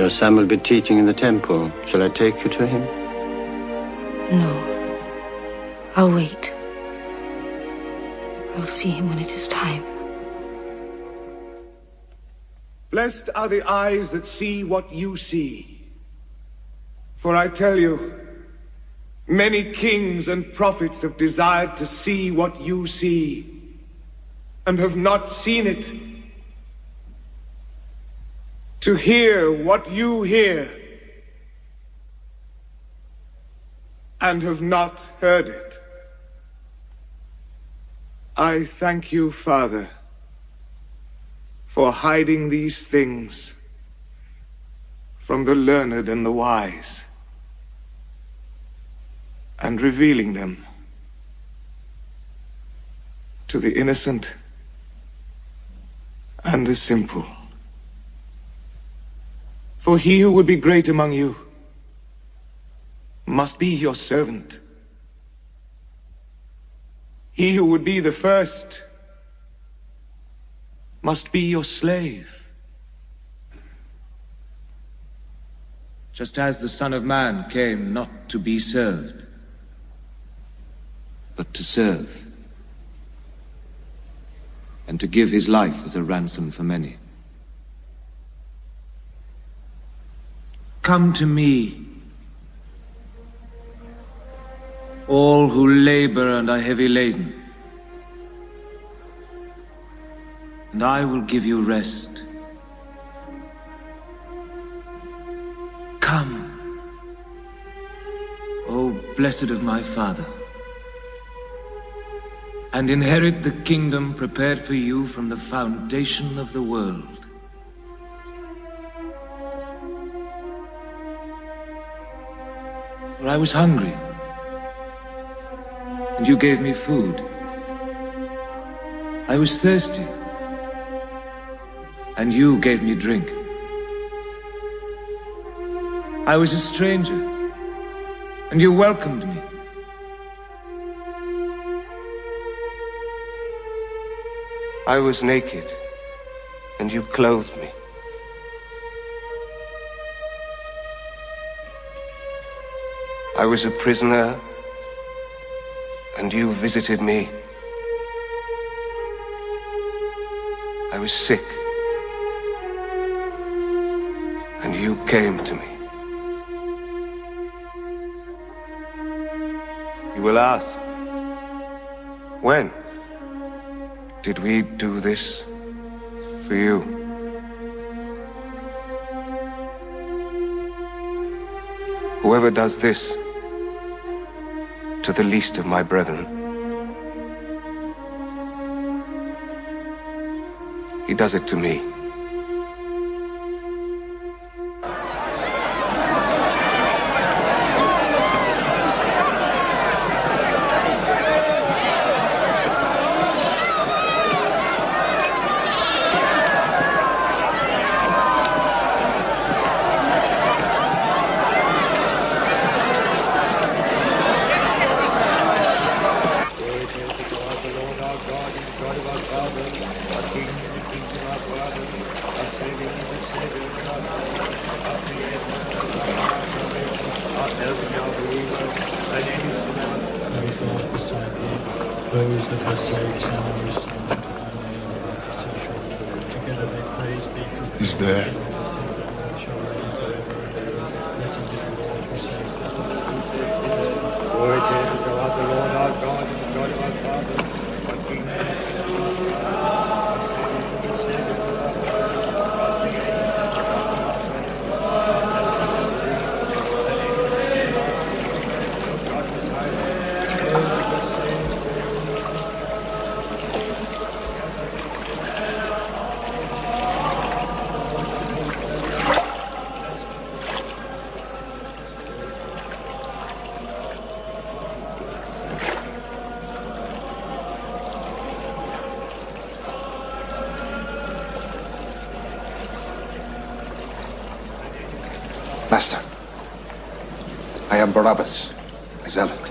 Your son will be teaching in the temple. Shall I take you to him? No. I'll wait. I'll see him when it is time. Blessed are the eyes that see what you see. For I tell you, many kings and prophets have desired to see what you see, and have not seen it. To hear what you hear, and have not heard it. I thank you, Father, for hiding these things from the learned and the wise, and revealing them to the innocent and the simple. For he who would be great among you must be your servant. He who would be the first must be your slave. Just as the Son of Man came not to be served, but to serve, and to give his life as a ransom for many. Come to me, all who labor and are heavy laden, and I will give you rest. Come, O blessed of my Father, and inherit the kingdom prepared for you from the foundation of the world. For I was hungry, and you gave me food. I was thirsty, and you gave me drink. I was a stranger, and you welcomed me. I was naked, and you clothed me. I was a prisoner, and you visited me. I was sick, and you came to me. You will ask, when did we do this for you? Whoever does this to the least of my brethren, he does it to me. Those that are saved sinners, together they praise thee. Is there? Glory to God, the Lord our God, and the God of our Father, our King. Master, I am Barabbas, a zealot.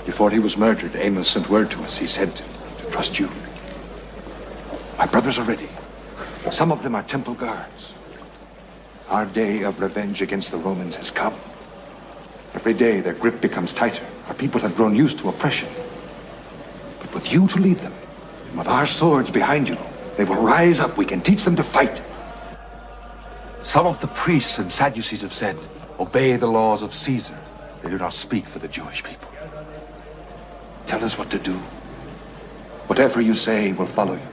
Before he was murdered, Amos sent word to us. He said to trust you. My brothers are ready. Some of them are temple guards. Our day of revenge against the Romans has come. Every day their grip becomes tighter. Our people have grown used to oppression. But with you to lead them, and with our swords behind you, they will rise up. We can teach them to fight. Some of the priests and Sadducees have said, obey the laws of Caesar. They do not speak for the Jewish people. Tell us what to do. Whatever you say, we'll follow you.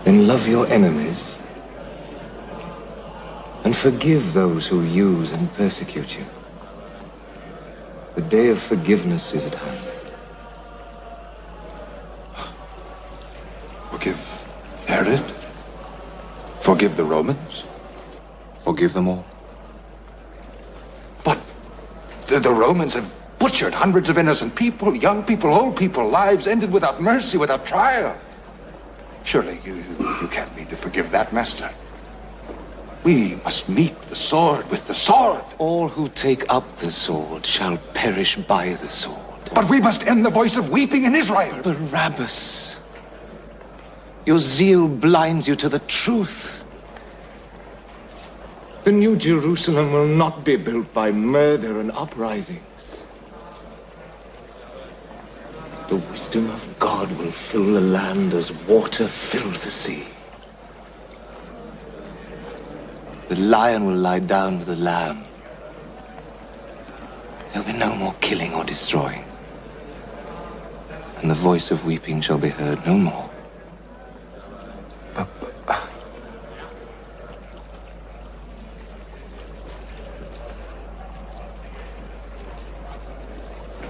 Then love your enemies and forgive those who use and persecute you. The day of forgiveness is at hand. Forgive Herod? Forgive the Romans? Forgive them all. But the Romans have butchered hundreds of innocent people, young people, old people, lives ended without mercy, without trial. Surely you can't mean to forgive that, Master. We must meet the sword with the sword. All who take up the sword shall perish by the sword. But we must end the voice of weeping in Israel. Barabbas, your zeal blinds you to the truth. The New Jerusalem will not be built by murder and uprisings. The wisdom of God will fill the land as water fills the sea. The lion will lie down with the lamb. There'll be no more killing or destroying. And the voice of weeping shall be heard no more.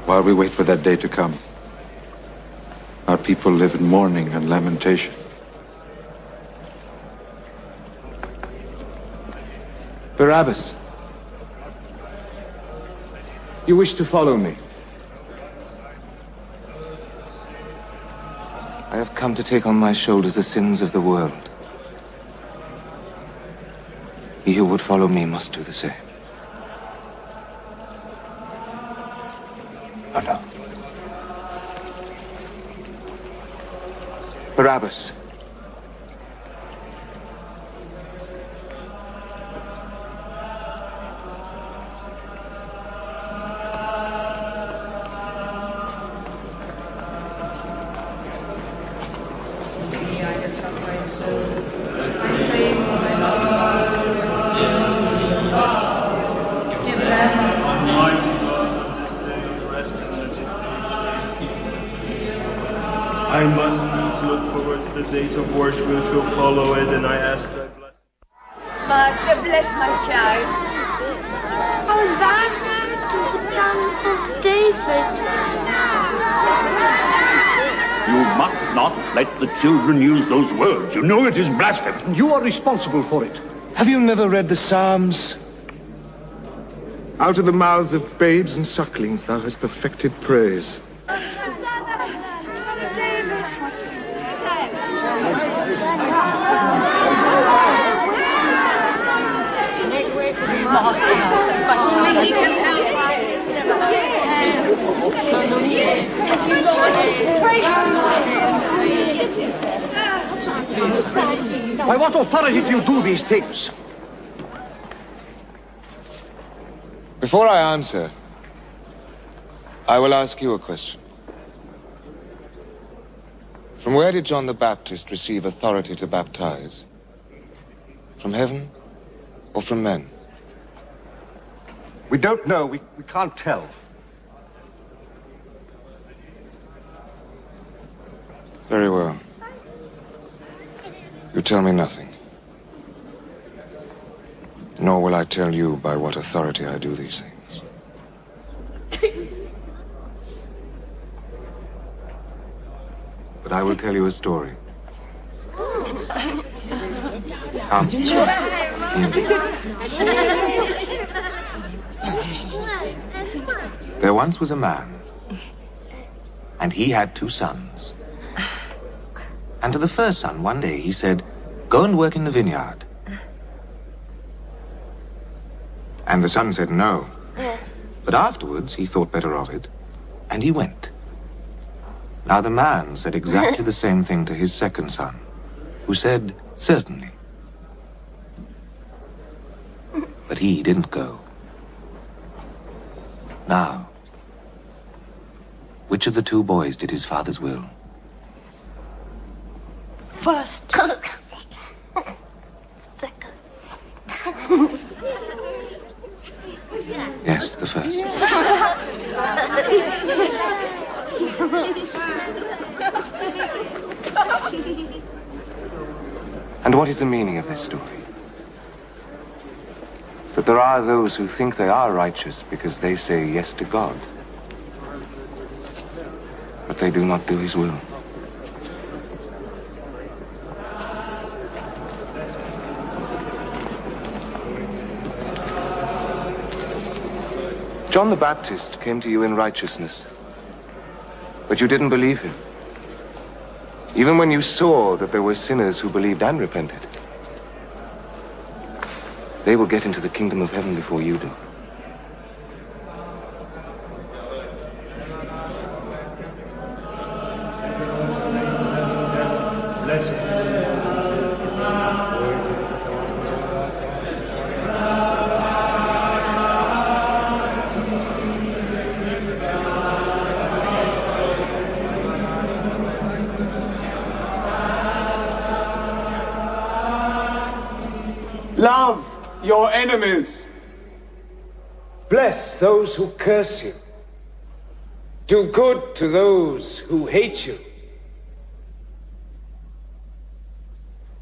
While we wait for that day to come, our people live in mourning and lamentation. Barabbas, you wish to follow me? I have come to take on my shoulders the sins of the world. He who would follow me must do the same. Oh, no. Barabbas. I must needs look forward to the days of worship which will follow it, and I ask thy blessing. Master, bless my child. Hosanna to the Son of David. You must not let the children use those words. You know it is blasphemy. You are responsible for it. Have you never read the Psalms? Out of the mouths of babes and sucklings thou hast perfected praise. Only he can help By what authority do you do these things? Before I answer, I will ask you a question. From where did John the Baptist receive authority to baptize? From heaven or from men? We don't know. We can't tell. Very well. You tell me nothing. Nor will I tell you by what authority I do these things. But I will tell you a story. Come. There once was a man, and he had 2 sons. And to the first son, one day, he said, "Go and work in the vineyard." And the son said, "No, But afterwards he thought better of it, and he went. Now the man said exactly the same thing to his second son, who said, certainly. But he didn't go. Now, which of the two boys did his father's will? First. Second. Yes, the first. And what is the meaning of this story? That there are those who think they are righteous because they say yes to God, but they do not do his will. John the Baptist came to you in righteousness, but you didn't believe him, even when you saw that there were sinners who believed and repented. They will get into the kingdom of heaven before you do. Love your enemies. Bless those who curse you. Do good to those who hate you.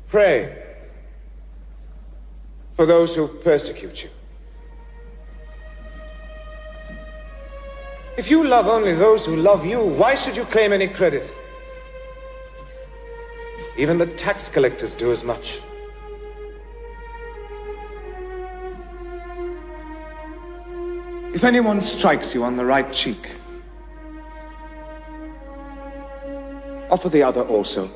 Pray for those who persecute you. If you love only those who love you, why should you claim any credit? Even the tax collectors do as much. If anyone strikes you on the right cheek, offer the other also.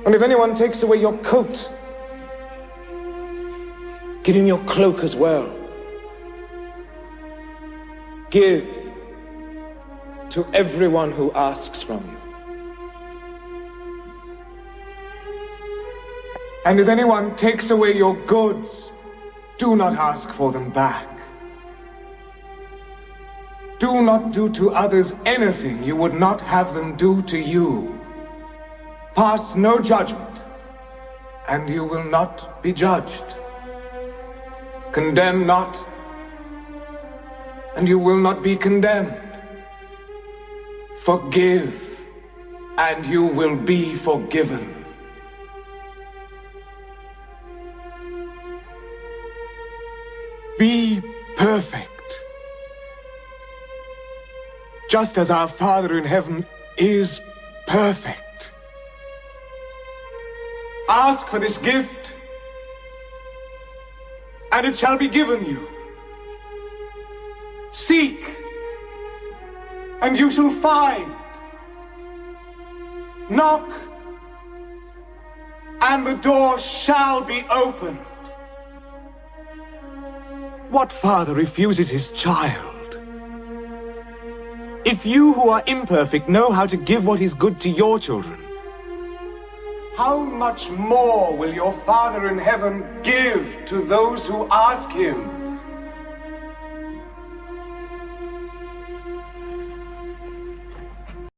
And if anyone takes away your coat, give him your cloak as well. Give to everyone who asks from you. And if anyone takes away your goods, do not ask for them back. Do not do to others anything you would not have them do to you. Pass no judgment, and you will not be judged. Condemn not, and you will not be condemned. Forgive, and you will be forgiven. Be perfect, just as our Father in heaven is perfect. Ask for this gift, and it shall be given you. Seek, and you shall find. Knock, and the door shall be opened. What father refuses his child? If you who are imperfect know how to give what is good to your children, how much more will your Father in heaven give to those who ask him?